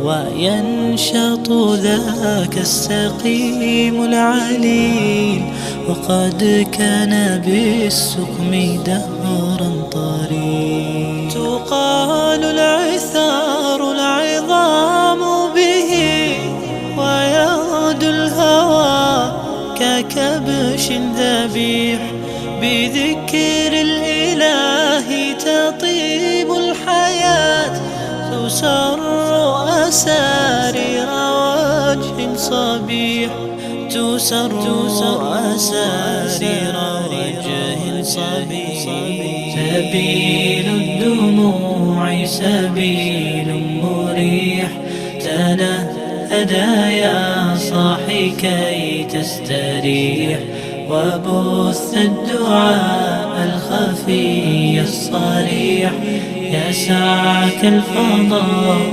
وينشط ذاك السقيم العليل، وقد كان بالسقم دهرا طريل. تقال العثار العظام به، ويغدو الهوى ككبش ذبيح. بذكر الإله تطيب الحياة، تسر أسارير وجه صبيح، تسر أسارير وجه صبيح. سبيل الدموع سبيل مريح، تنهدى يا صاحي كي تستريح، وبث الدعاء الخفي الصريح، يسعك الفضاء